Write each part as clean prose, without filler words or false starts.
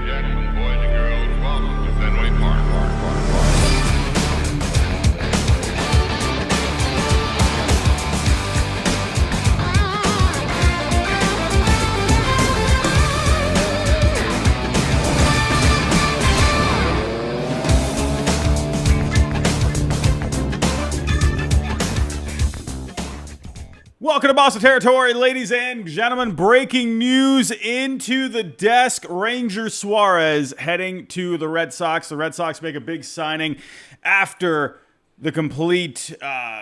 gentlemen, boys and girls, welcome to Fenway Park. Welcome to Boston Territory, ladies and gentlemen. Breaking news into the desk. Ranger Suarez heading to the Red Sox. The Red Sox make a big signing after the complete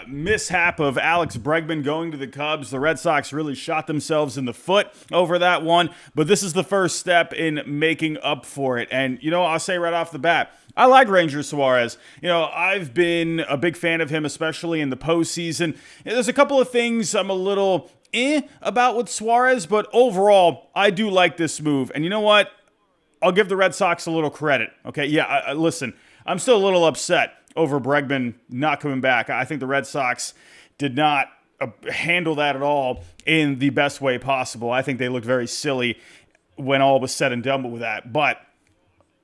mishap of Alex Bregman going to the Cubs. The Red Sox really shot themselves in the foot over that one, but this is the first step in making up for it. And, I'll say right off the bat, I like Ranger Suarez. I've been a big fan of him, especially in the postseason. There's a couple of things I'm a little about with Suarez, but overall, I do like this move. And you know what? I'll give the Red Sox a little credit. Okay, yeah, listen, I'm still a little upset over Bregman not coming back. I think the Red Sox did not handle that at all in the best way possible. I think they looked very silly when all was said and done with that. But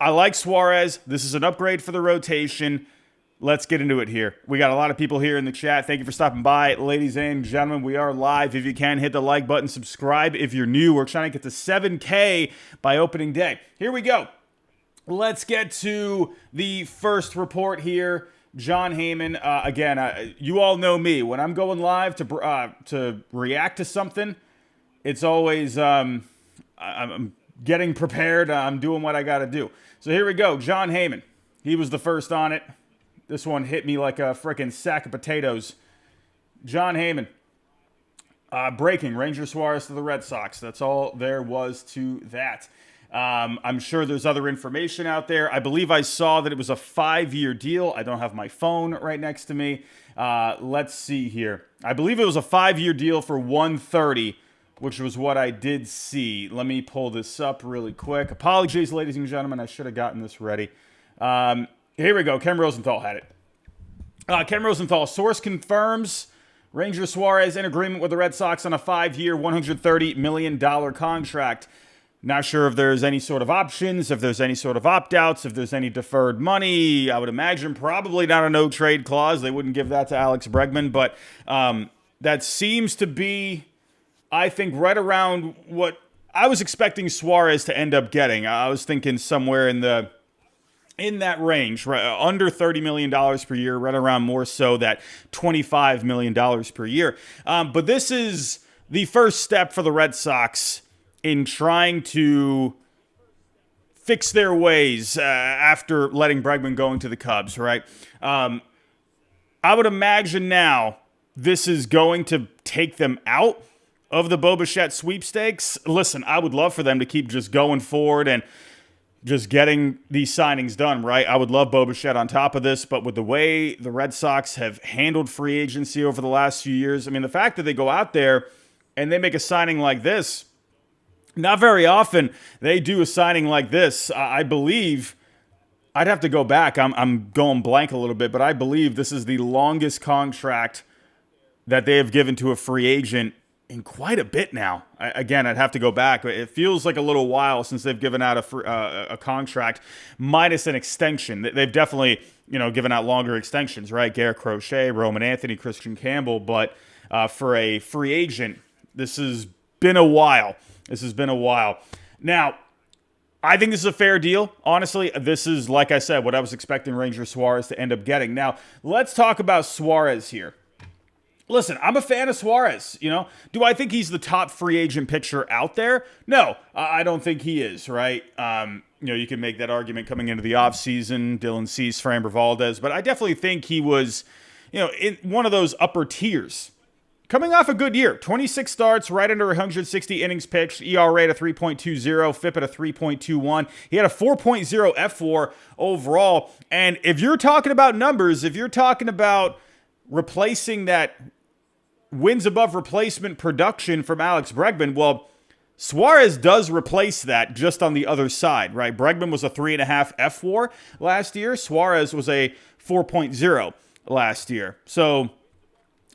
I like Suarez. This is an upgrade for the rotation. Let's get into it here. We got a lot of people here in the chat. Thank you for stopping by. Ladies and gentlemen, we are live. If you can, hit the like button, subscribe if you're new. We're trying to get to 7K by opening day. Here we go. Let's get to the first report here. John Heyman, again, you all know me. When I'm going live to react to something, it's always I'm getting prepared. I'm doing what I got to do. So here we go. John Heyman. He was the first on it. This one hit me like a freaking sack of potatoes. John Heyman. Breaking. Ranger Suarez to the Red Sox. That's all there was to that. I'm sure there's other information out there. I believe I saw that it was a 5-year deal. I don't have my phone right next to me. Let's see here. I believe it was a 5-year deal for $130, which was what I did see. Let me pull this up really quick. Apologies, ladies and gentlemen. I should have gotten this ready. Here we go. Ken Rosenthal had it. Ken Rosenthal, source confirms Ranger Suarez in agreement with the Red Sox on a 5-year, $130 million contract. Not sure if there's any sort of options, if there's any sort of opt-outs, if there's any deferred money. I would imagine probably not a no-trade clause. They wouldn't give that to Alex Bregman, but that seems to be, I think, right around what I was expecting Suarez to end up getting. I was thinking somewhere in that range, right, under $30 million per year, right around more so that $25 million per year. But this is the first step for the Red Sox in trying to fix their ways after letting Bregman go into the Cubs, right? I would imagine now this is going to take them out of the Bo Bichette sweepstakes. Listen, I would love for them to keep just going forward and just getting these signings done, right? I would love Bo Bichette on top of this, but with the way the Red Sox have handled free agency over the last few years, I mean, the fact that they go out there and they make a signing like this, not very often they do a signing like this. I believe, I'd have to go back. I'm going blank a little bit, but I believe this is the longest contract that they have given to a free agent in quite a bit now. Again, I'd have to go back. It feels like a little while since they've given out a contract minus an extension. They've definitely, given out longer extensions, right? Garrett Crochet, Roman Anthony, Christian Campbell. But for a free agent, this has been a while. Now, I think this is a fair deal. Honestly, this is, like I said, what I was expecting Ranger Suarez to end up getting. Now, let's talk about Suarez here. Listen, I'm a fan of Suarez, Do I think he's the top free agent pitcher out there? No, I don't think he is, right? You can make that argument coming into the offseason, Dylan Cease, Framber Valdez, but I definitely think he was, in one of those upper tiers. Coming off a good year, 26 starts, right under 160 innings pitched, ERA at a 3.20, FIP at a 3.21. He had a 4.0 F4 overall. And if you're talking about numbers, if you're talking about replacing that wins above replacement production from Alex Bregman, well, Suarez does replace that just on the other side, right? Bregman was a 3.5 F4 last year. Suarez was a 4.0 last year. So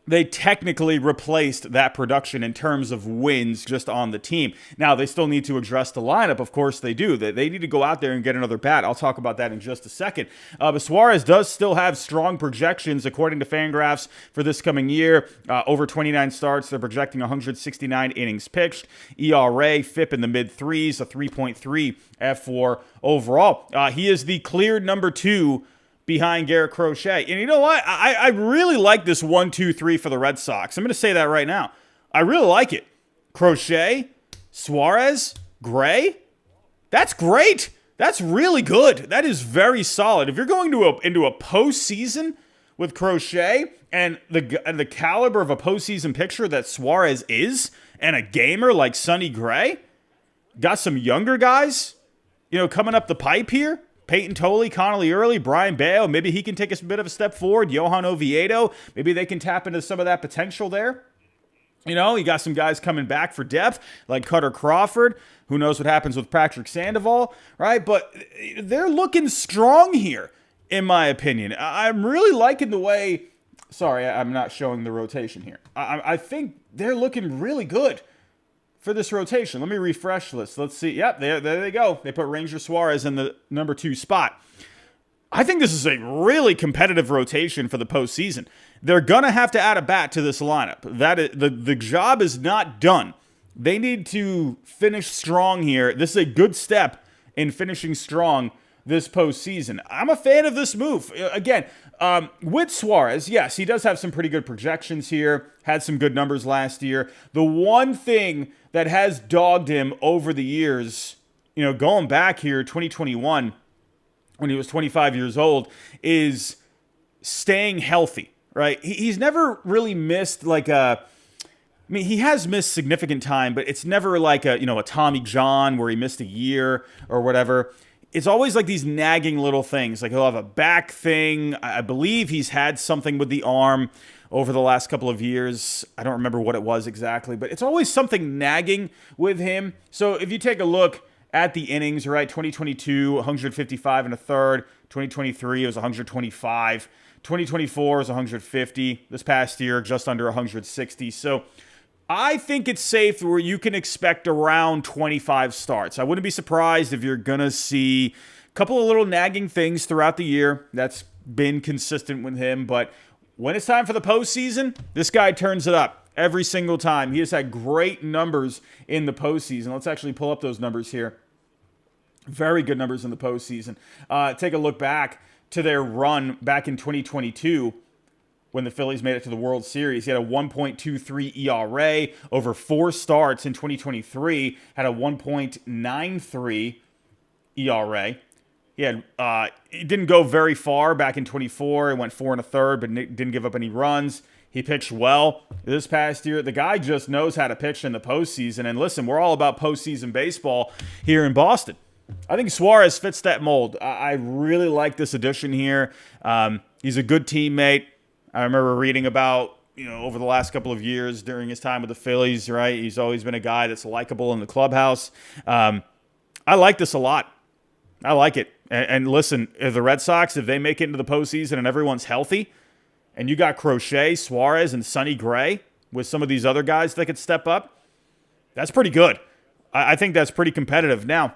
they technically replaced that production in terms of wins just on the team. Now, they still need to address the lineup. Of course they do. They need to go out there and get another bat. I'll talk about that in just a second. But Suarez does still have strong projections, according to Fangraphs, for this coming year. Over 29 starts, they're projecting 169 innings pitched. ERA, FIP in the mid-threes, a 3.3 F4 overall. He is the cleared number 2 behind Garrett Crochet. And you know what? I really like this 1-2-3 for the Red Sox. I'm going to say that right now. I really like it. Crochet, Suarez, Gray. That's great. That's really good. That is very solid. If you're going into a postseason with Crochet and the caliber of a postseason pitcher that Suarez is, and a gamer like Sonny Gray, got some younger guys, coming up the pipe here. Peyton Tolley, Connolly Early, Brian Bale. Maybe he can take a bit of a step forward. Johan Oviedo. Maybe they can tap into some of that potential there. You got some guys coming back for depth, like Cutter Crawford. Who knows what happens with Patrick Sandoval, right? But they're looking strong here, in my opinion. I'm really liking the way... Sorry, I'm not showing the rotation here. I think they're looking really good for this rotation. Let me refresh this. Let's see. Yep, there they go. They put Ranger Suarez in the number 2 spot. I think this is a really competitive rotation for the postseason. They're going to have to add a bat to this lineup. The job is not done. They need to finish strong here. This is a good step in finishing strong this postseason. I'm a fan of this move. Again, with Suarez, yes, he does have some pretty good projections here. Had some good numbers last year. The one thing that has dogged him over the years, going back here, 2021, when he was 25 years old, is staying healthy, right? He's never really missed he has missed significant time, but it's never like a Tommy John where he missed a year or whatever. It's always like these nagging little things. Like he'll have a back thing. I believe he's had something with the arm over the last couple of years. I don't remember what it was exactly, but it's always something nagging with him. So if you take a look at the innings, right, 2022, 155 and a third. 2023, it was 125. 2024 is 150. This past year, just under 160. So I think it's safe where you can expect around 25 starts. I wouldn't be surprised if you're going to see a couple of little nagging things throughout the year. That's been consistent with him. But when it's time for the postseason, this guy turns it up every single time. He has had great numbers in the postseason. Let's actually pull up those numbers here. Very good numbers in the postseason. Take a look back to their run back in 2022. When the Phillies made it to the World Series. He had a 1.23 ERA over 4 starts in 2023. Had a 1.93 ERA. He didn't go very far back in 24. He went 4 and a third, but didn't give up any runs. He pitched well this past year. The guy just knows how to pitch in the postseason. And listen, we're all about postseason baseball here in Boston. I think Suarez fits that mold. I really like this addition here. He's a good teammate. I remember reading about, over the last couple of years during his time with the Phillies, right? He's always been a guy that's likable in the clubhouse. I like this a lot. I like it. And listen, if the Red Sox, if they make it into the postseason and everyone's healthy, and you got Crochet, Suarez, and Sonny Gray with some of these other guys that could step up, that's pretty good. I think that's pretty competitive. Now,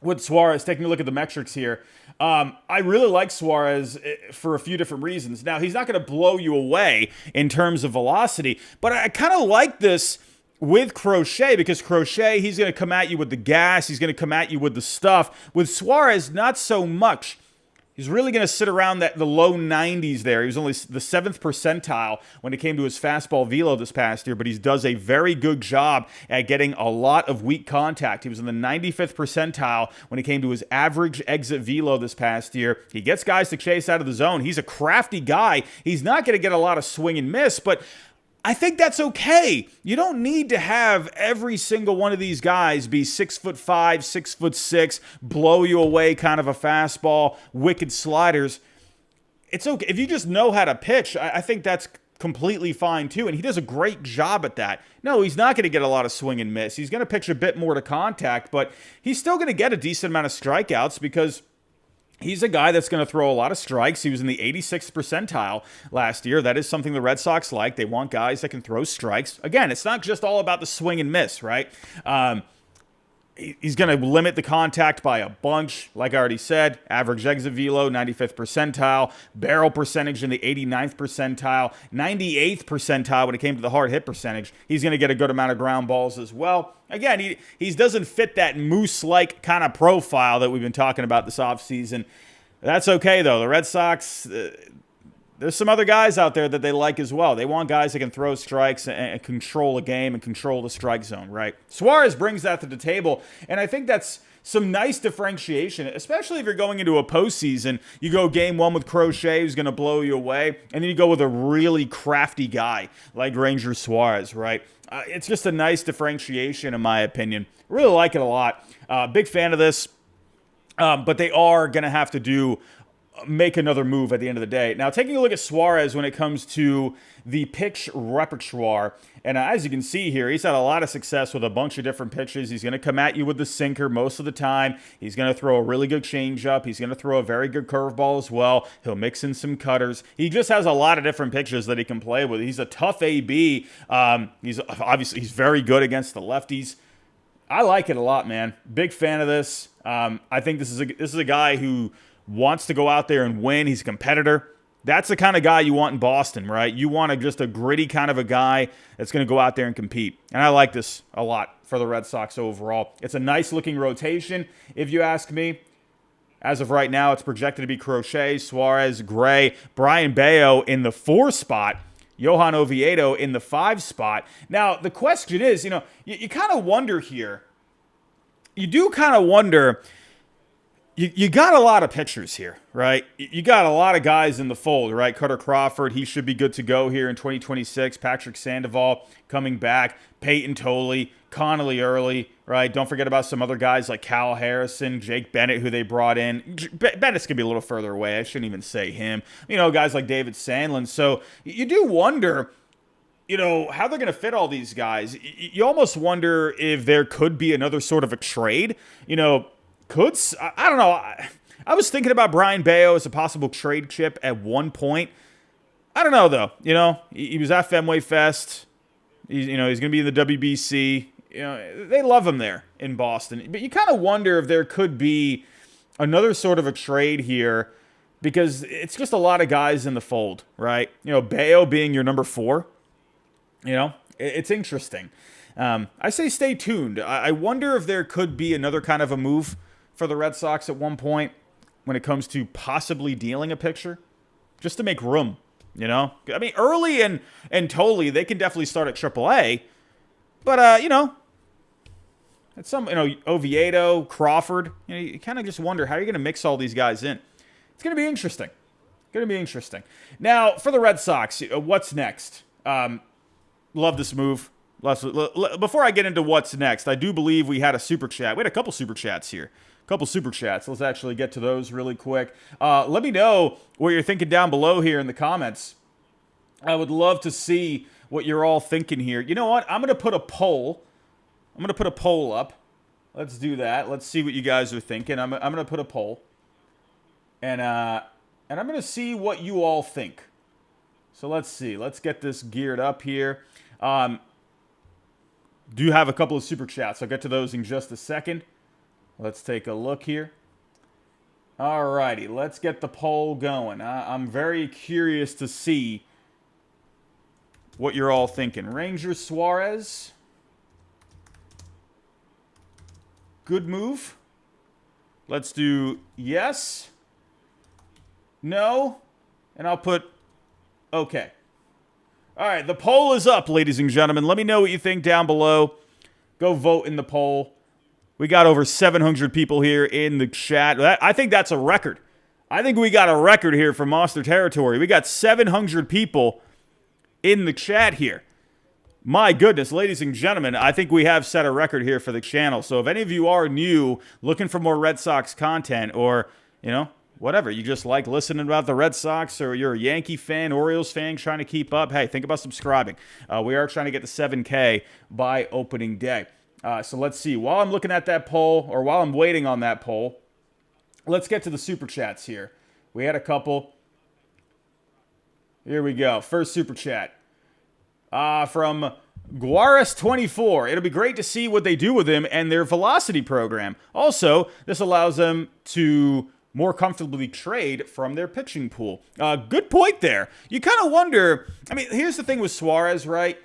with Suarez, taking a look at the metrics here, I really like Suarez for a few different reasons. Now, he's not going to blow you away in terms of velocity, but I kind of like this with Crochet because Crochet, he's going to come at you with the gas. He's going to come at you with the stuff. With Suarez, not so much. He's really going to sit around the low 90s there. He was only the 7th percentile when it came to his fastball velo this past year, but he does a very good job at getting a lot of weak contact. He was in the 95th percentile when it came to his average exit velo this past year. He gets guys to chase out of the zone. He's a crafty guy. He's not going to get a lot of swing and miss, but I think that's okay. You don't need to have every single one of these guys be 6'5", 6'6", blow you away kind of a fastball, wicked sliders. It's okay. If you just know how to pitch, I think that's completely fine too. And he does a great job at that. No, he's not going to get a lot of swing and miss. He's going to pitch a bit more to contact, but he's still going to get a decent amount of strikeouts because He's a guy that's going to throw a lot of strikes. He was in the 86th percentile last year. That is something the Red Sox like. They want guys that can throw strikes. Again, it's not just all about the swing and miss, right? He's going to limit the contact by a bunch. Like I already said, average exit velo, 95th percentile, barrel percentage in the 89th percentile, 98th percentile when it came to the hard hit percentage. He's going to get a good amount of ground balls as well. Again, he doesn't fit that moose-like kind of profile that we've been talking about this offseason. That's okay, though. The Red Sox, there's some other guys out there that they like as well. They want guys that can throw strikes and control a game and control the strike zone, right? Suarez brings that to the table, and I think that's some nice differentiation, especially if you're going into a postseason. You go game one with Crochet, who's going to blow you away, and then you go with a really crafty guy like Ranger Suarez, right? It's just a nice differentiation, in my opinion. Really like it a lot. Big fan of this, but they are going to have to make another move at the end of the day. Now, taking a look at Suarez when it comes to the pitch repertoire, and as you can see here, he's had a lot of success with a bunch of different pitches. He's going to come at you with the sinker most of the time. He's going to throw a really good changeup. He's going to throw a very good curveball as well. He'll mix in some cutters. He just has a lot of different pitches that he can play with. He's a tough AB. He's very good against the lefties. I like it a lot, man. Big fan of this. I think this is a guy who wants to go out there and win. He's a competitor. That's the kind of guy you want in Boston, right? You want just a gritty kind of a guy that's going to go out there and compete. And I like this a lot for the Red Sox overall. It's a nice-looking rotation, if you ask me. As of right now, it's projected to be Crochet, Suarez, Gray, Brian Bayo in the 4 spot, Johan Oviedo in the 5 spot. Now, the question is, you kind of wonder here. You do kind of wonder. You got a lot of pitchers here, right? You got a lot of guys in the fold, right? Cutter Crawford, he should be good to go here in 2026. Patrick Sandoval coming back. Peyton Tolley, Connolly early, right? Don't forget about some other guys like Cal Harrison, Jake Bennett, who they brought in. Bennett's going to be a little further away. I shouldn't even say him. Guys like David Sandlin. So you do wonder, how they're going to fit all these guys. You almost wonder if there could be another sort of a trade, I don't know. I was thinking about Brian Bayo as a possible trade chip at one point. I don't know, though. He was at Fenway Fest. He's going to be in the WBC. They love him there in Boston. But you kind of wonder if there could be another sort of a trade here because it's just a lot of guys in the fold, right? Bayo being your number 4. It's interesting. I say stay tuned. I wonder if there could be another kind of a move for the Red Sox at one point when it comes to possibly dealing a pitcher, just to make room, Early and Tolley, they can definitely start at AAA, but, at some, Oviedo, Crawford, you kind of just wonder how you're going to mix all these guys in. It's going to be interesting. Now, for the Red Sox, what's next? Love this move. Before I get into what's next, I do believe we had a super chat. We had a couple super chats here. Let's actually get to those really quick. Let me know what you're thinking down below here in the comments. I would love to see what you're all thinking here. You know what? I'm going to put a poll. Up. Let's do that. Let's see what you guys are thinking. I'm going to put a poll. And I'm going to see what you all think. So let's see. Let's get this geared up here. Do have a couple of super chats. I'll get to those in just a second. Let's take a look here. All righty, let's get the poll going. I'm very curious to see what you're all thinking. Ranger Suarez. Good move. Let's do yes, no, and I'll put okay. All right, the poll is up, ladies and gentlemen. Let me know what you think down below. Go vote in the poll. We got over 700 people here in the chat. I think that's a record. I think we got a record here for Monster Territory. We got 700 people in the chat here. My goodness, ladies and gentlemen, I think we have set a record here for the channel. So if any of you are new, looking for more Red Sox content, or, whatever, you just like listening about the Red Sox, or you're a Yankee fan, Orioles fan, trying to keep up, hey, think about subscribing. We are trying to get to 7K by opening day. So let's see. While I'm looking at that poll, or while I'm waiting on that poll, let's get to the super chats here. We had a couple. Here we go. First super chat from Guaris24. It'll be great to see what they do with him and their velocity program. Also, this allows them to more comfortably trade from their pitching pool. Good point there. You kind of wonder, I mean, here's the thing with Suarez, right?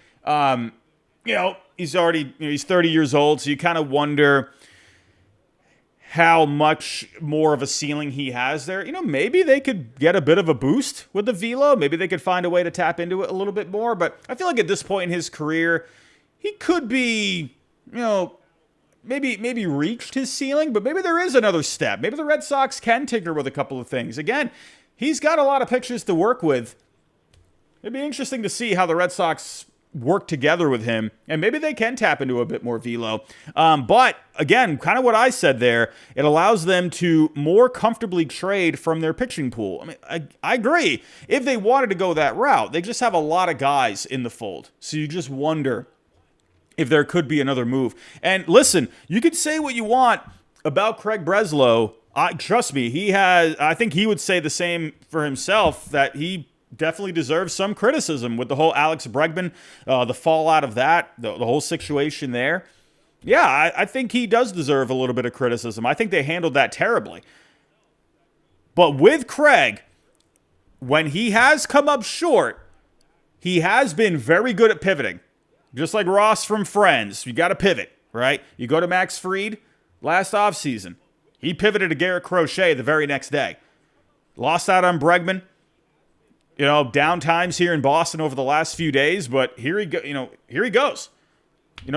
He's already, he's 30 years old, so you kind of wonder how much more of a ceiling he has there. Maybe they could get a bit of a boost with the velo. Maybe they could find a way to tap into it a little bit more. But I feel like at this point in his career, he could be, maybe reached his ceiling, but maybe there is another step. Maybe the Red Sox can tinker with a couple of things. Again, he's got a lot of pitchers to work with. It'd be interesting to see how the Red Sox work together with him, and maybe they can tap into a bit more velo. But again, kind of what I said there, it allows them to more comfortably trade from their pitching pool. I mean, I agree. If they wanted to go that route, they just have a lot of guys in the fold. So you just wonder if there could be another move. And listen, you could say what you want about Craig Breslow. Trust me, I think he would say the same for himself, that he definitely deserves some criticism with the whole Alex Bregman, the fallout of that, the whole situation there. Yeah, I think he does deserve a little bit of criticism. I think they handled that terribly. But with Craig, when he has come up short, he has been very good at pivoting. Just like Ross from Friends, you got to pivot, right? You go to Max Fried last offseason. He pivoted to Garrett Crochet the very next day. Lost out on Bregman. Down times here in Boston over the last few days, but here he goes.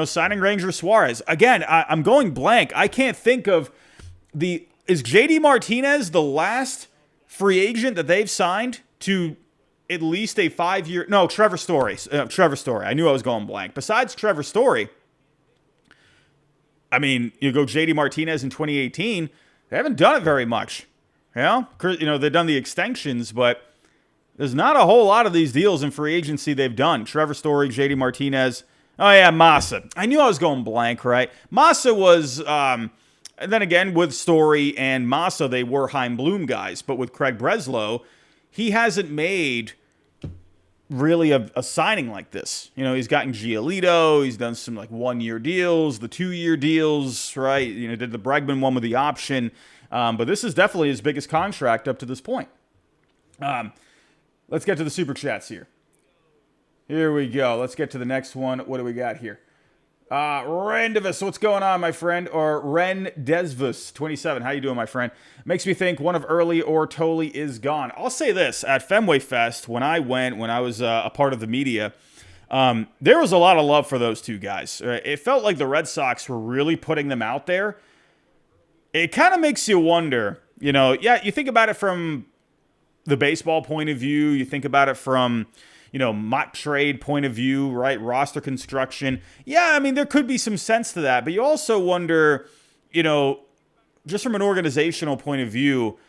Signing Ranger Suarez. Again, I'm going blank. I can't think of is JD Martinez the last free agent that they've signed to at least a 5-year? No, Trevor Story. Trevor Story. I knew I was going blank. Besides Trevor Story, I mean, you go JD Martinez in 2018, they haven't done it very much. They've done the extensions, but there's not a whole lot of these deals in free agency they've done. Trevor Story, JD Martinez. Oh, yeah, Massa. I knew I was going blank, right? Massa was, and then again, with Story and Massa, they were Heim Bloom guys. But with Craig Breslow, he hasn't made really a signing like this. He's gotten Giolito. He's done some 1-year deals, the 2-year deals, right? Did the Bregman one with the option. But this is definitely his biggest contract up to this point. Let's get to the super chats here. Here we go. Let's get to the next one. What do we got here? Rendivus, what's going on, my friend? Or Ren Desvus 27. How you doing, my friend? Makes me think one of Early or Tolley is gone. I'll say this. At Fenway Fest, when I was a part of the media, there was a lot of love for those two guys. It felt like the Red Sox were really putting them out there. It kind of makes you wonder, you think about it from the baseball point of view, you think about it from, mock trade point of view, right? Roster construction. Yeah, I mean, there could be some sense to that, but you also wonder, just from an organizational point of view,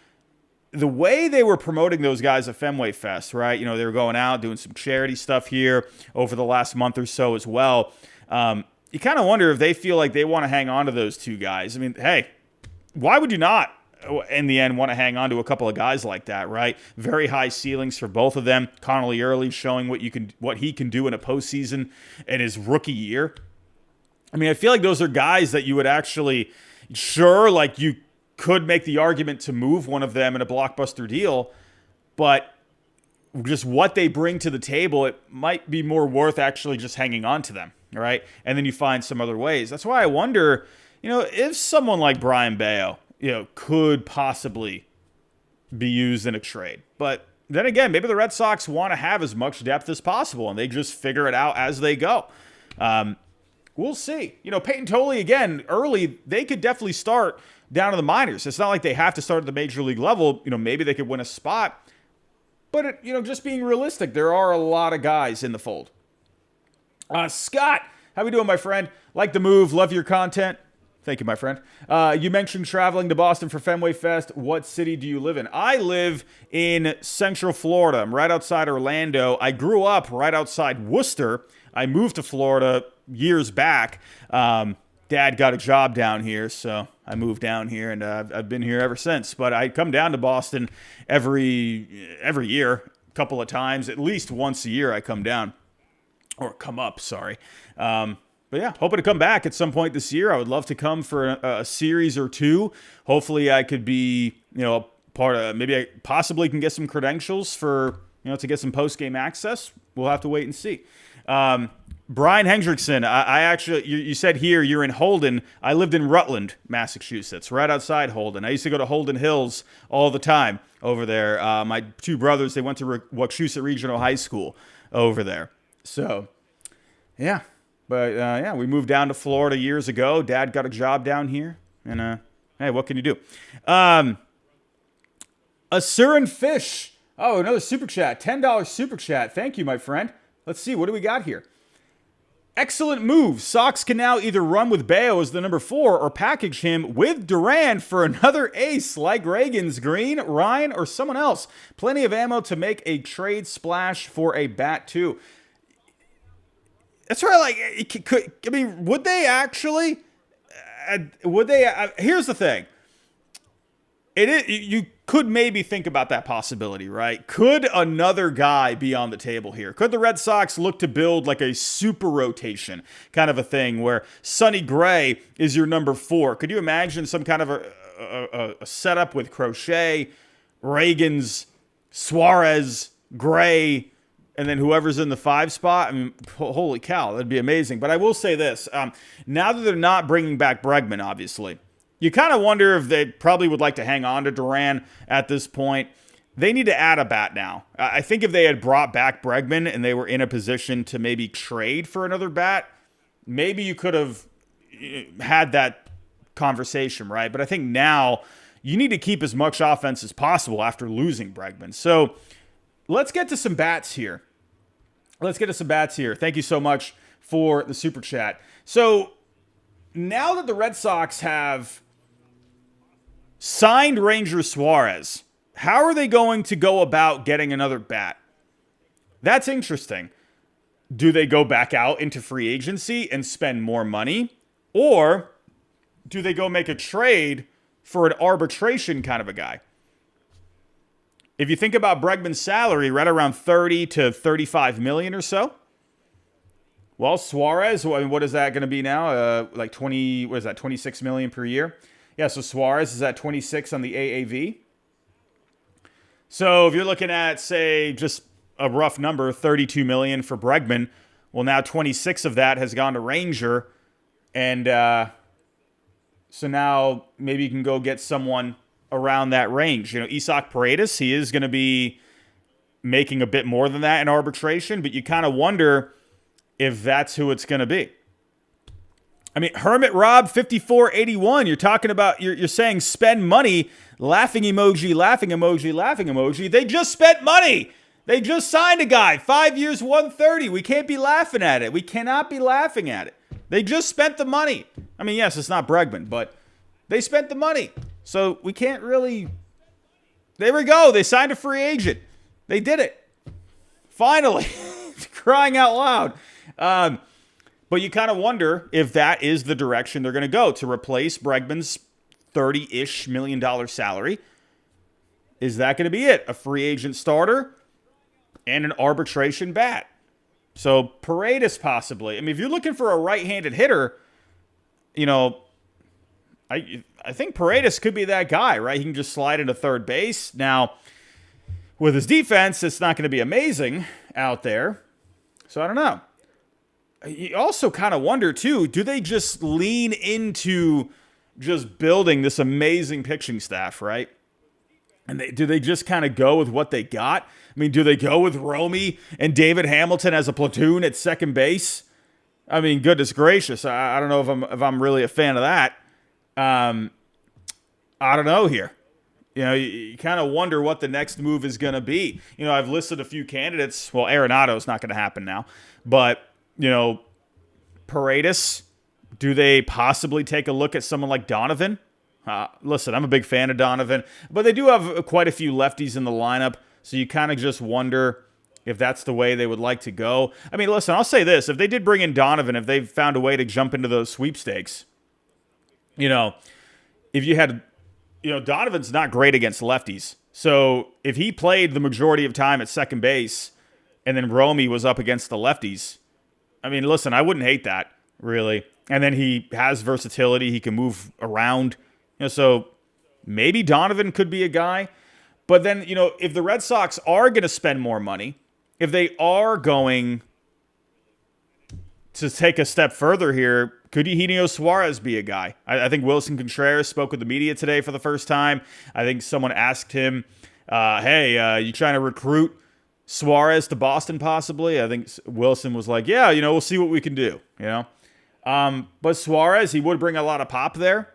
the way they were promoting those guys at Fenway Fest, right? They were going out, doing some charity stuff here over the last month or so as well. You kind of wonder if they feel like they want to hang on to those two guys. I mean, hey, why would you not, in the end, want to hang on to a couple of guys like that, right? Very high ceilings for both of them. Connolly Early showing what he can do in a postseason in his rookie year. I mean, I feel like those are guys that you would actually, you could make the argument to move one of them in a blockbuster deal, but just what they bring to the table, it might be more worth actually just hanging on to them, right? And then you find some other ways. That's why I wonder, if someone like Brian Bayo, could possibly be used in a trade. But then again, maybe the Red Sox want to have as much depth as possible, and they just figure it out as they go. We'll see. Peyton Tolley, again, early, they could definitely start down in the minors. It's not like they have to start at the major league level. Maybe they could win a spot. But, just being realistic, there are a lot of guys in the fold. Scott, how we doing, my friend? Like the move, love your content. Thank you, my friend. You mentioned traveling to Boston for Fenway Fest. What city do you live in? I live in Central Florida. I'm right outside Orlando. I grew up right outside Worcester. I moved to Florida years back. Dad got a job down here, so I moved down here, and I've been here ever since. But I come down to Boston every year, a couple of times, at least once a year I come down. Or come up, sorry. But yeah, hoping to come back at some point this year. I would love to come for a series or two. Hopefully I could be, part of, maybe I possibly can get some credentials for, to get some post-game access. We'll have to wait and see. Brian Hendrickson, I actually, you said here you're in Holden. I lived in Rutland, Massachusetts, right outside Holden. I used to go to Holden Hills all the time over there. My two brothers, they went to Wachusett Regional High School over there. So, yeah. But, we moved down to Florida years ago. Dad got a job down here. And, hey, what can you do? Asuran Fish. Oh, another super chat. $10 super chat. Thank you, my friend. Let's see. What do we got here? Excellent move. Sox can now either run with Bayo as the number 4 or package him with Duran for another ace like Reagan's Green, Ryan, or someone else. Plenty of ammo to make a trade splash for a bat, too. That's right. Would they actually? Here's the thing. You could maybe think about that possibility, right? Could another guy be on the table here? Could the Red Sox look to build like a super rotation kind of a thing where Sonny Gray is your number 4? Could you imagine some kind of a setup with Crochet, Reagan's, Suarez, Gray, and then whoever's in the 5 spot? I mean, holy cow, that'd be amazing. But I will say this. Now that they're not bringing back Bregman, obviously, you kind of wonder if they probably would like to hang on to Duran at this point. They need to add a bat now. I think if they had brought back Bregman and they were in a position to maybe trade for another bat, maybe you could have had that conversation, right? But I think now you need to keep as much offense as possible after losing Bregman. So let's get to some bats here. Thank you so much for the super chat. So now that the Red Sox have signed Ranger Suarez, how are they going to go about getting another bat? That's interesting. Do they go back out into free agency and spend more money? Or do they go make a trade for an arbitration kind of a guy? If you think about Bregman's salary, right around 30 to 35 million or so. Well, Suarez, what is that going to be now? 26 million per year? Yeah, so Suarez is at 26 on the AAV. So if you're looking at, say, just a rough number, 32 million for Bregman, well, now 26 of that has gone to Ranger. And so now maybe you can go get someone around that range. Isaac Paredes, he is going to be making a bit more than that in arbitration, but you kind of wonder if that's who it's going to be. I mean, Hermit Rob 5481, you're talking about, you're saying spend money, laughing emoji, laughing emoji, laughing emoji. They just spent money. They just signed a guy, 5 years, 130. We can't be laughing at it. We cannot be laughing at it. They just spent the money. I mean, yes, it's not Bregman, but they spent the money. So we can't really, there we go. They signed a free agent. They did it. Finally, crying out loud. But you kind of wonder if that is the direction they're going to go to replace Bregman's $30-ish million salary. Is that going to be it? A free agent starter and an arbitration bat. So Paredes possibly. I mean, if you're looking for a right-handed hitter, I think Paredes could be that guy, right? He can just slide into third base. Now, with his defense, it's not going to be amazing out there. So I don't know. You also kind of wonder, too, do they just lean into just building this amazing pitching staff, right? And do they just kind of go with what they got? I mean, do they go with Romy and David Hamilton as a platoon at second base? I mean, goodness gracious. I don't know if I'm really a fan of that. I don't know here. You kind of wonder what the next move is going to be. I've listed a few candidates. Well, Arenado's not going to happen now. But, Paredes, do they possibly take a look at someone like Donovan? Listen, I'm a big fan of Donovan. But they do have quite a few lefties in the lineup. So you kind of just wonder if that's the way they would like to go. I mean, listen, I'll say this. If they did bring in Donovan, if they found a way to jump into those sweepstakes, you know, if you had, Donovan's not great against lefties. So if he played the majority of time at second base and then Romy was up against the lefties, I mean, listen, I wouldn't hate that, really. And then he has versatility. He can move around. So maybe Donovan could be a guy. But then, if the Red Sox are going to spend more money, if they are going to take a step further here, could Eugenio Suarez be a guy? I think Wilson Contreras spoke with the media today for the first time. I think someone asked him, hey, you trying to recruit Suarez to Boston possibly? I think Wilson was like, yeah, we'll see what we can do, But Suarez, he would bring a lot of pop there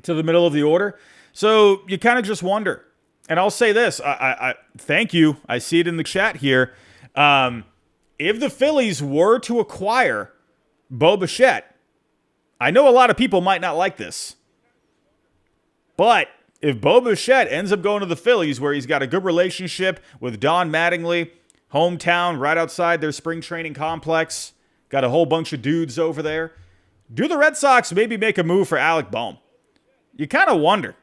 to the middle of the order. So you kind of just wonder. And I'll say this, I thank you. I see it in the chat here. If the Phillies were to acquire Bo Bichette, I know a lot of people might not like this, but if Bo Bichette ends up going to the Phillies, where he's got a good relationship with Don Mattingly, hometown, right outside their spring training complex, got a whole bunch of dudes over there, do the Red Sox maybe make a move for Alec Bohm? You kind of wonder.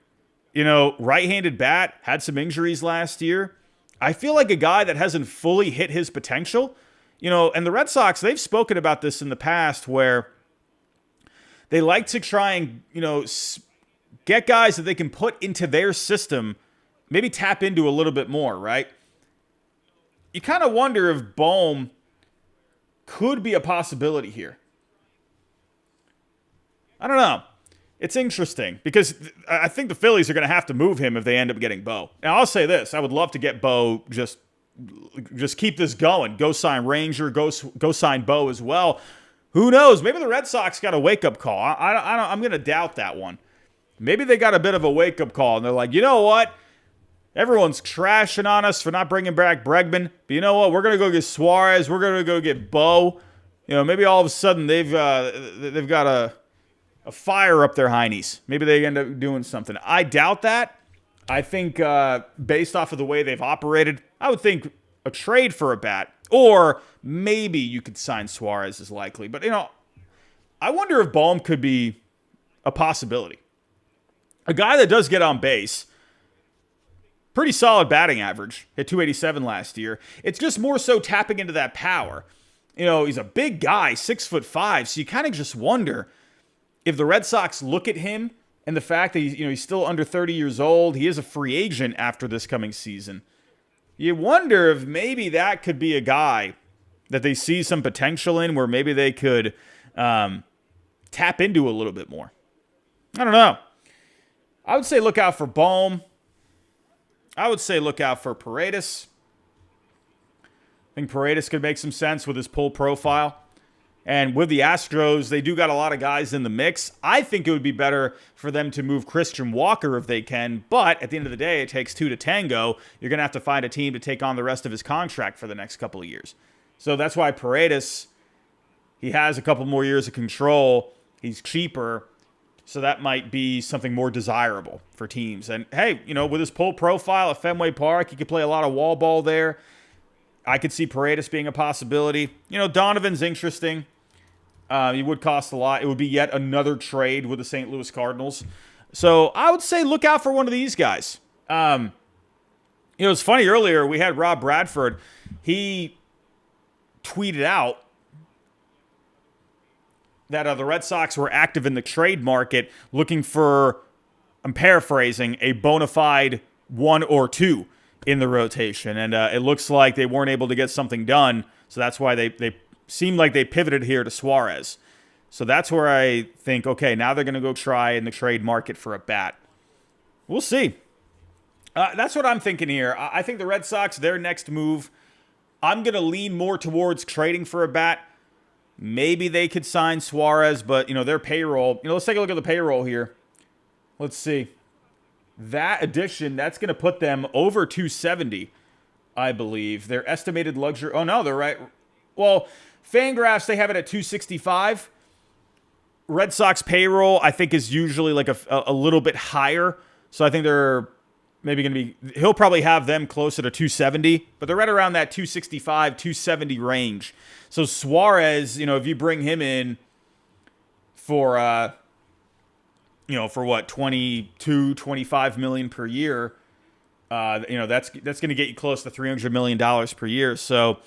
Right-handed bat, had some injuries last year. I feel like a guy that hasn't fully hit his potential. And the Red Sox, they've spoken about this in the past where they like to try and, get guys that they can put into their system, maybe tap into a little bit more, right? You kind of wonder if Bohm could be a possibility here. I don't know. It's interesting because I think the Phillies are going to have to move him if they end up getting Bo. Now, I'll say this. I would love to get Bo, just keep this going. Go sign Ranger, go sign Bo as well. Who knows? Maybe the Red Sox got a wake-up call. I'm going to doubt that one. Maybe they got a bit of a wake-up call, and they're like, you know what? Everyone's trashing on us for not bringing back Bregman. But you know what? We're going to go get Suarez. We're going to go get Bo. Maybe all of a sudden they've got a fire up their heinies. Maybe they end up doing something. I doubt that. I think based off of the way they've operated, I would think a trade for a bat, or maybe you could sign Suarez is likely. But, I wonder if Bohm could be a possibility. A guy that does get on base, pretty solid batting average, hit 287 last year. It's just more so tapping into that power. He's a big guy, 6'5", so you kind of just wonder if the Red Sox look at him and the fact that he's still under 30 years old, he is a free agent after this coming season. You wonder if maybe that could be a guy that they see some potential in, where maybe they could tap into a little bit more. I don't know. I would say look out for Bohm. I would say look out for Paredes. I think Paredes could make some sense with his pull profile. And with the Astros, they do got a lot of guys in the mix. I think it would be better for them to move Christian Walker if they can. But at the end of the day, it takes two to tango. You're going to have to find a team to take on the rest of his contract for the next couple of years. So that's why Paredes, he has a couple more years of control. He's cheaper. So that might be something more desirable for teams. And hey, with his pull profile at Fenway Park, he could play a lot of wall ball there. I could see Paredes being a possibility. Donovan's interesting. He would cost a lot. It would be yet another trade with the St. Louis Cardinals. So I would say look out for one of these guys. It's funny, earlier we had Rob Bradford. He tweeted out that the Red Sox were active in the trade market looking for, I'm paraphrasing, a bona fide 1 or 2 in the rotation. And it looks like they weren't able to get something done. So that's why they seemed like they pivoted here to Suarez. So that's where I think, okay, now they're going to go try in the trade market for a bat. We'll see. That's what I'm thinking here. I think the Red Sox, their next move, I'm going to lean more towards trading for a bat. Maybe they could sign Suarez, but, their payroll. Let's take a look at the payroll here. Let's see. That addition, that's going to put them over 270, I believe. Their estimated luxury. Oh, no, they're right. Well, Fangraphs, they have it at 265. Red Sox payroll, I think, is usually like a little bit higher. So I think they're maybe going to be, he'll probably have them closer to 270, but they're right around that 265, 270 range. So Suarez, if you bring him in for for what, 22, 25 million per year. That's going to get you close to $300 million per year. So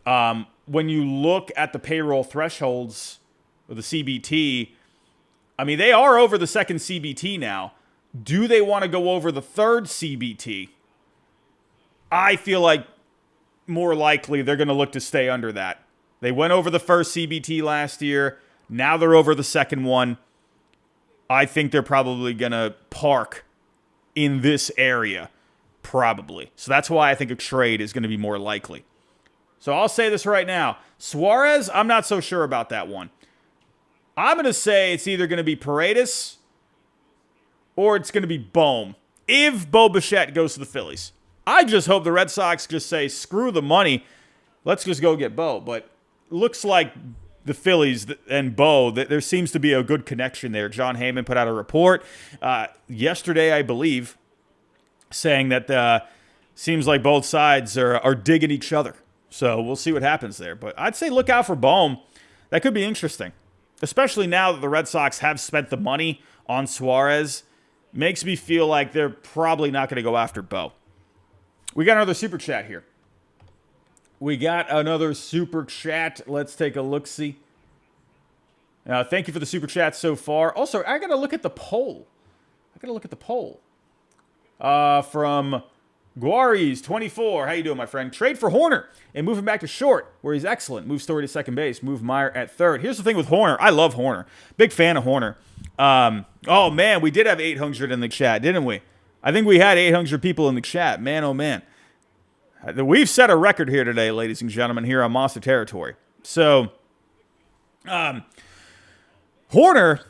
when you look at the payroll thresholds of the CBT, I mean, they are over the second CBT now. Do they want to go over the third CBT? I feel like more likely they're going to look to stay under that. They went over the first CBT last year. Now they're over the second one. I think they're probably going to park in this area, probably. So that's why I think a trade is going to be more likely. So I'll say this right now. Suarez, I'm not so sure about that one. I'm going to say it's either going to be Paredes or it's going to be Bohm if Bo Bichette goes to the Phillies. I just hope the Red Sox just say, screw the money. Let's just go get Bo. But looks like the Phillies and Bo, there seems to be a good connection there. John Heyman put out a report yesterday, I believe, saying that seems like both sides are digging each other. So we'll see what happens there. But I'd say look out for Bohm. That could be interesting, especially now that the Red Sox have spent the money on Suarez. Makes me feel like they're probably not going to go after Bo. We got another super chat here. Let's take a look-see. Thank you for the super chat so far. Also, I got to look at the poll. From Guaries24. How you doing, my friend? Trade for Horner and move him back to short, where he's excellent. Move Story to second base. Move Meyer at third. Here's the thing with Horner. I love Horner. Big fan of Horner. Oh, man, we did have 800 in the chat, didn't we? I think we had 800 people in the chat. Man, oh, man. We've set a record here today, ladies and gentlemen, here on Monster Territory. So, Horner,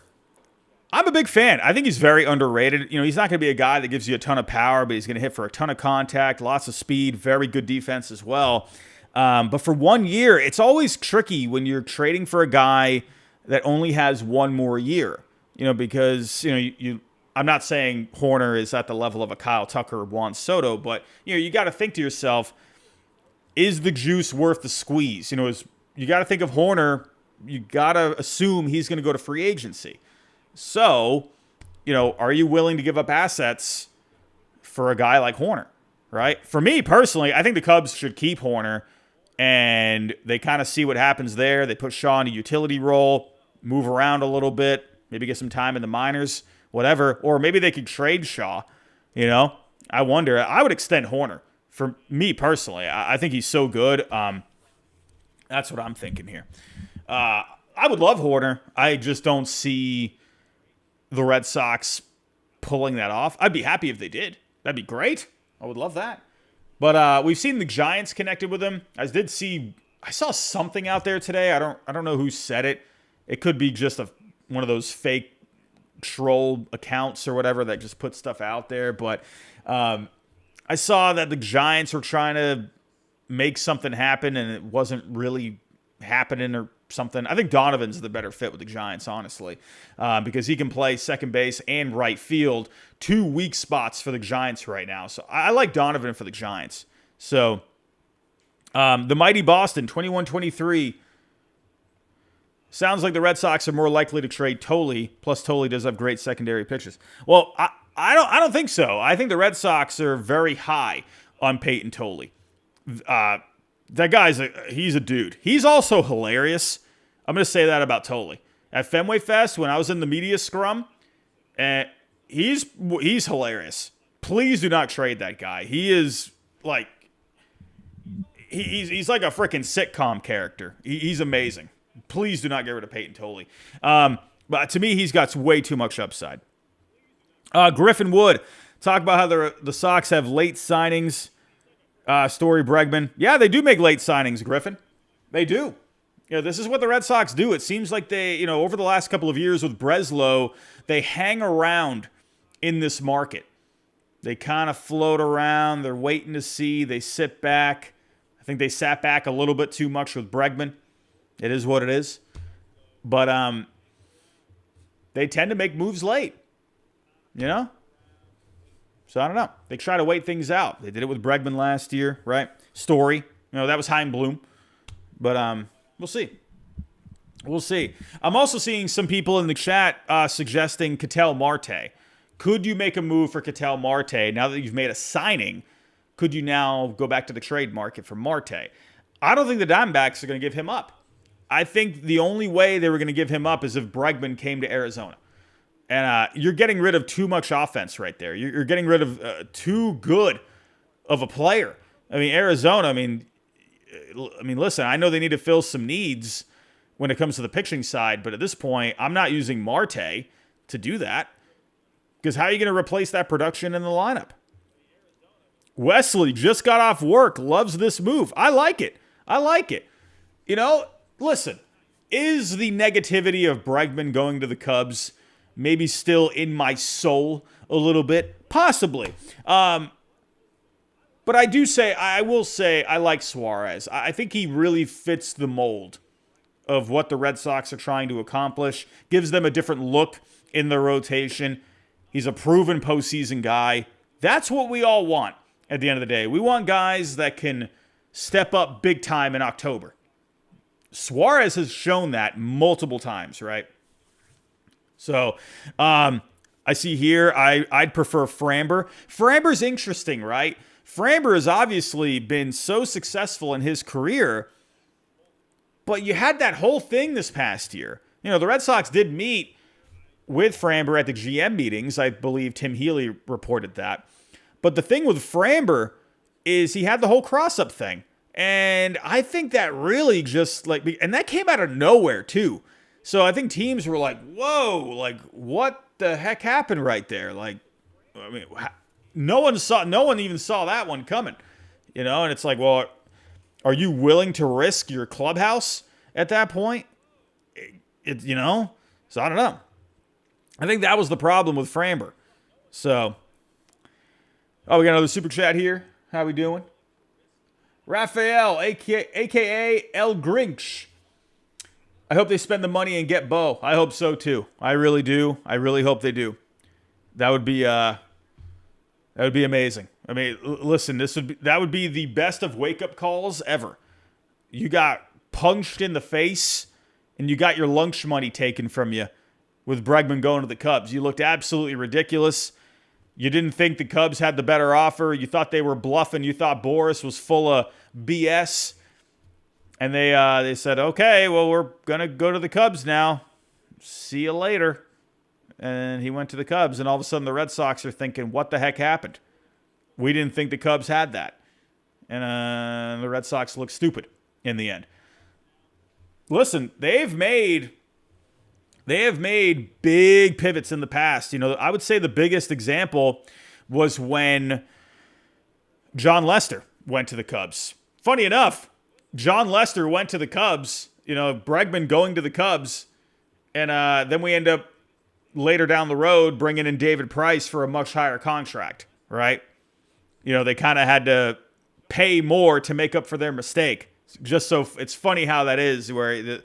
I'm a big fan. I think he's very underrated. He's not going to be a guy that gives you a ton of power, but he's going to hit for a ton of contact, lots of speed, very good defense as well. But for 1 year, it's always tricky when you're trading for a guy that only has one more year. Because, I'm not saying Horner is at the level of a Kyle Tucker or Juan Soto, but you got to think to yourself, is the juice worth the squeeze? You got to think of Horner. You got to assume he's going to go to free agency. So, are you willing to give up assets for a guy like Horner, right? For me personally, I think the Cubs should keep Horner, and they kind of see what happens there. They put Shaw in a utility role, move around a little bit, maybe get some time in the minors, whatever. Or maybe they could trade Shaw, I wonder. I would extend Horner. For me personally, I think he's so good. That's what I'm thinking here. I would love Horner. I just don't see the Red Sox pulling that off. I'd be happy if they did. That'd be great. I would love that. But we've seen the Giants connected with him. I saw something out there today. I don't know who said it. It could be just one of those fake troll accounts or whatever that just put stuff out there. But I saw that the Giants were trying to make something happen, and it wasn't really happening or something. I think Donovan's the better fit with the Giants, honestly, because he can play second base and right field, two weak spots for the Giants right now. So I like Donovan for the Giants. So the mighty Boston, 21-23. Sounds like the Red Sox are more likely to trade Tolley, plus Tolley does have great secondary pitches. Well, I don't think so. I think the Red Sox are very high on Peyton Tolley. That guy's he's a dude. He's also hilarious. I'm going to say that about Tolley. At Fenway Fest, when I was in the media scrum, he's hilarious. Please do not trade that guy. He is like he's like a freaking sitcom character. He's amazing. Please do not get rid of Peyton Tolley. But to me, he's got way too much upside. Griffin Wood, talk about how the Sox have late signings. Story Bregman. Yeah, they do make late signings, Griffin. They do. This is what the Red Sox do. It seems like they, over the last couple of years with Breslow, they hang around in this market. They kind of float around. They're waiting to see. They sit back. I think they sat back a little bit too much with Bregman. It is what it is. But they tend to make moves late. So I don't know. They try to wait things out. They did it with Bregman last year, right? Story. That was Heim Bloom. But we'll see. We'll see. I'm also seeing some people in the chat suggesting Ketel Marte. Could you make a move for Ketel Marte now that you've made a signing? Could you now go back to the trade market for Marte? I don't think the Diamondbacks are going to give him up. I think the only way they were going to give him up is if Bregman came to Arizona. And you're getting rid of too much offense right there. You're getting rid of too good of a player. I mean, Arizona, I mean, listen, I know they need to fill some needs when it comes to the pitching side, but at this point, I'm not using Marte to do that. Because how are you going to replace that production in the lineup? Wesley just got off work, loves this move. I like it. You know, listen, is the negativity of Bregman going to the Cubs maybe still in my soul a little bit? Possibly. But I will say I like Suarez. I think he really fits the mold of what the Red Sox are trying to accomplish. Gives them a different look in the rotation. He's a proven postseason guy. That's what we all want at the end of the day. We want guys that can step up big time in October. Suarez has shown that multiple times, right? So, I see here, I'd prefer Framber. Framber's interesting, right? Framber has obviously been so successful in his career, but you had that whole thing this past year. You know, the Red Sox did meet with Framber at the GM meetings. I believe Tim Healy reported that. But the thing with Framber is he had the whole cross-up thing. And I think that really just and that came out of nowhere too. So I think teams were like, whoa, like what the heck happened right there? Like, I mean, no one even saw that one coming, you know? And it's like, well, are you willing to risk your clubhouse at that point? You know? So I don't know. I think that was the problem with Framber. So, we got another super chat here. How we doing? Raphael, a.k.a. El Grinch. I hope they spend the money and get Bo. I hope so too. I really do. I really hope they do. That would be amazing. I mean, listen, that would be the best of wake-up calls ever. You got punched in the face, and you got your lunch money taken from you with Bregman going to the Cubs. You looked absolutely ridiculous. You didn't think the Cubs had the better offer. You thought they were bluffing. You thought Boris was full of BS. And they said, okay, well, we're going to go to the Cubs now. See you later. And he went to the Cubs, and all of a sudden the Red Sox are thinking, what the heck happened? We didn't think the Cubs had that. And the Red Sox looked stupid in the end. Listen, they have made big pivots in the past. You know, I would say the biggest example was when John Lester went to the Cubs. Funny enough, John Lester went to the Cubs, you know, Bregman going to the Cubs, and then we end up later down the road bringing in David Price for a much higher contract, right? You know, they kind of had to pay more to make up for their mistake. Just so it's funny how that is, where the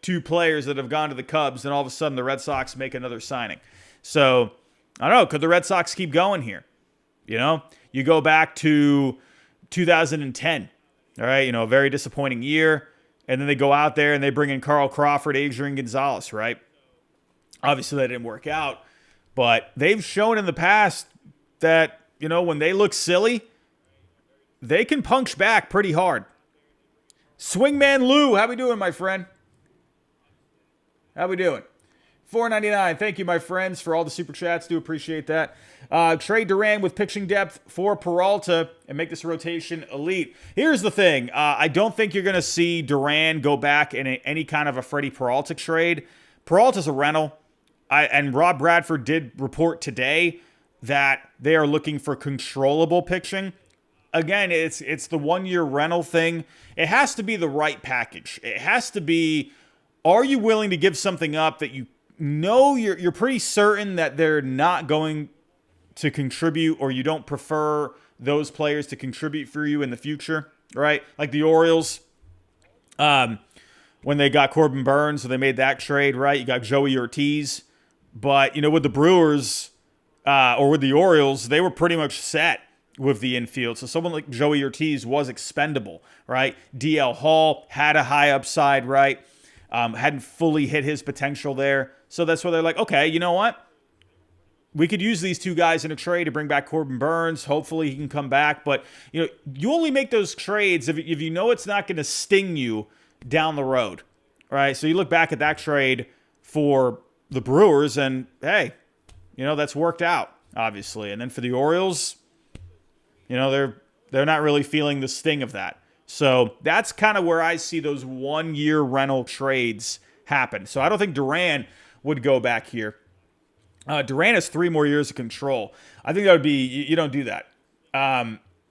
two players that have gone to the Cubs, and all of a sudden the Red Sox make another signing. So, I don't know, could the Red Sox keep going here? You know, you go back to 2010, all right, you know, a very disappointing year, and then they go out there and they bring in Carl Crawford, Adrian Gonzalez, right? Obviously that didn't work out, but they've shown in the past that, you know, when they look silly, they can punch back pretty hard. Swingman Lou, how we doing, my friend? How we doing? $4.99. Thank you, my friends, for all the super chats. Do appreciate that. Trade Duran with pitching depth for Peralta and make this rotation elite. Here's the thing. I don't think you're going to see Duran go back in any kind of a Freddie Peralta trade. Peralta's a rental. And Rob Bradford did report today that they are looking for controllable pitching. Again, it's the one-year rental thing. It has to be the right package. It has to be, are you willing to give something up that you know you're pretty certain that they're not going to contribute, or you don't prefer those players to contribute for you in the future, right? Like the Orioles, when they got Corbin Burns, so they made that trade, right? You got Joey Ortiz. But, you know, with the Brewers or with the Orioles, they were pretty much set with the infield. So someone like Joey Ortiz was expendable, right? DL Hall had a high upside, right? hadn't fully hit his potential there. So that's why they're like, okay, you know what? We could use these two guys in a trade to bring back Corbin Burns. Hopefully he can come back. But, you only make those trades if you know it's not going to sting you down the road, right? So you look back at that trade for the Brewers and, hey, that's worked out, obviously. And then for the Orioles, they're not really feeling the sting of that. So that's kind of where I see those 1-year rental trades happen. So I don't think Duran would go back here. Duran has 3 more years of control. I think that would be, you don't do that.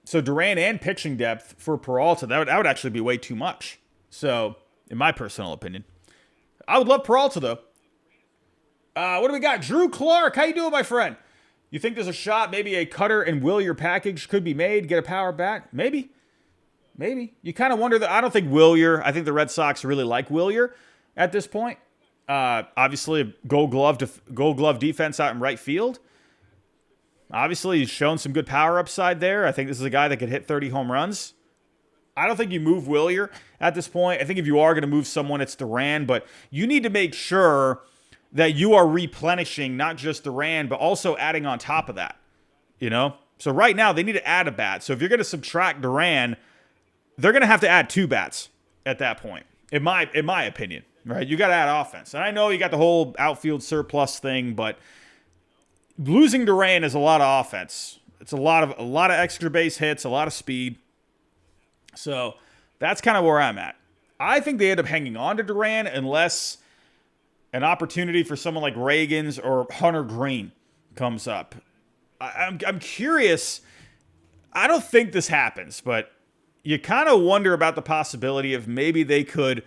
So Duran and pitching depth for Peralta, that would actually be way too much. So, in my personal opinion. I would love Peralta, though. What do we got? Drew Clark, how you doing, my friend? You think there's a shot, maybe a Cutter and Willier package could be made, get a power bat? Maybe. You kind of wonder that. I don't think Willier, I think the Red Sox really like Willier at this point. Obviously, a gold glove defense out in right field. Obviously, he's shown some good power upside there. I think this is a guy that could hit 30 home runs. I don't think you move Willier at this point. I think if you are going to move someone, it's Duran. But you need to make sure that you are replenishing not just Duran, but also adding on top of that. So right now, they need to add a bat. So if you're going to subtract Duran, they're going to have to add 2 bats at that point, in my opinion. Right, you got to add offense. And I know you got the whole outfield surplus thing, but losing Duran is a lot of offense. It's a lot of extra base hits, a lot of speed. So that's kind of where I'm at. I think they end up hanging on to Duran unless an opportunity for someone like Reagan's or Hunter Green comes up. I'm curious. I don't think this happens, but you kind of wonder about the possibility of maybe they could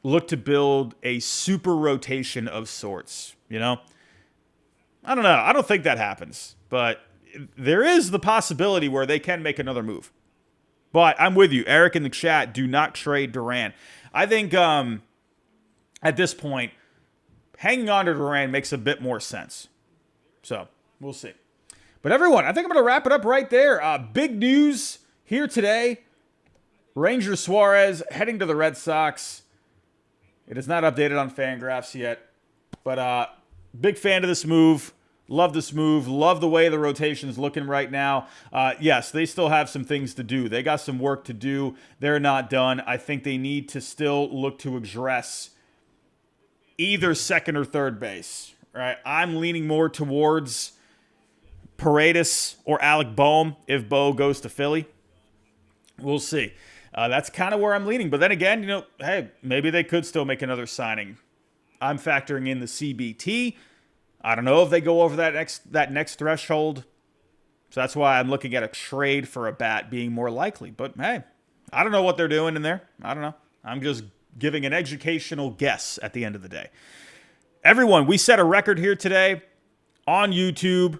look to build a super rotation of sorts, I don't know. I don't think that happens, but there is the possibility where they can make another move. But I'm with you. Eric in the chat, do not trade Duran. I think at this point, hanging on to Duran makes a bit more sense. So, we'll see. But everyone, I think I'm going to wrap it up right there. Big news here today. Ranger Suarez heading to the Red Sox. It is not updated on Fangraphs yet, but big fan of this move. Love this move. Love the way the rotation is looking right now. Yes, they still have some things to do. They got some work to do. They're not done. I think they need to still look to address either second or third base. Right? I'm leaning more towards Paredes or Alec Boehm if Bo goes to Philly. We'll see. That's kind of where I'm leaning. But then again, hey, maybe they could still make another signing. I'm factoring in the CBT. I don't know if they go over that next threshold. So that's why I'm looking at a trade for a bat being more likely. But hey, I don't know what they're doing in there. I don't know. I'm just giving an educational guess at the end of the day. Everyone, we set a record here today on YouTube.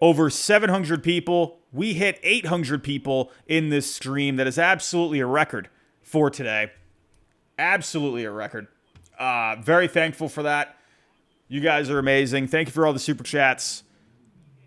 Over 700 people. We hit 800 people in this stream. That is absolutely a record for today. Absolutely a record. Very thankful for that. You guys are amazing. Thank you for all the super chats.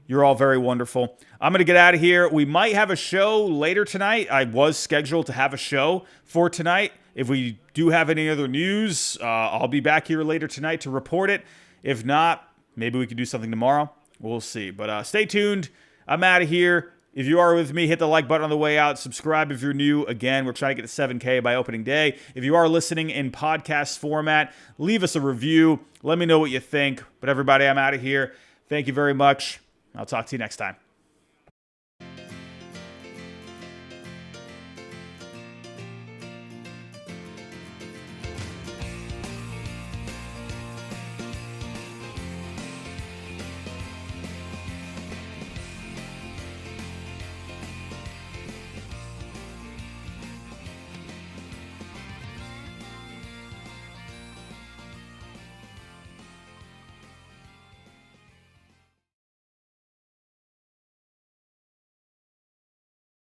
You're all very wonderful. I'm going to get out of here. We might have a show later tonight. I was scheduled to have a show for tonight. If we do have any other news, I'll be back here later tonight to report it. If not, maybe we can do something tomorrow. We'll see. But stay tuned. I'm out of here. If you are with me, hit the like button on the way out. Subscribe if you're new. Again, we're trying to get to 7K by opening day. If you are listening in podcast format, leave us a review. Let me know what you think. But everybody, I'm out of here. Thank you very much. I'll talk to you next time.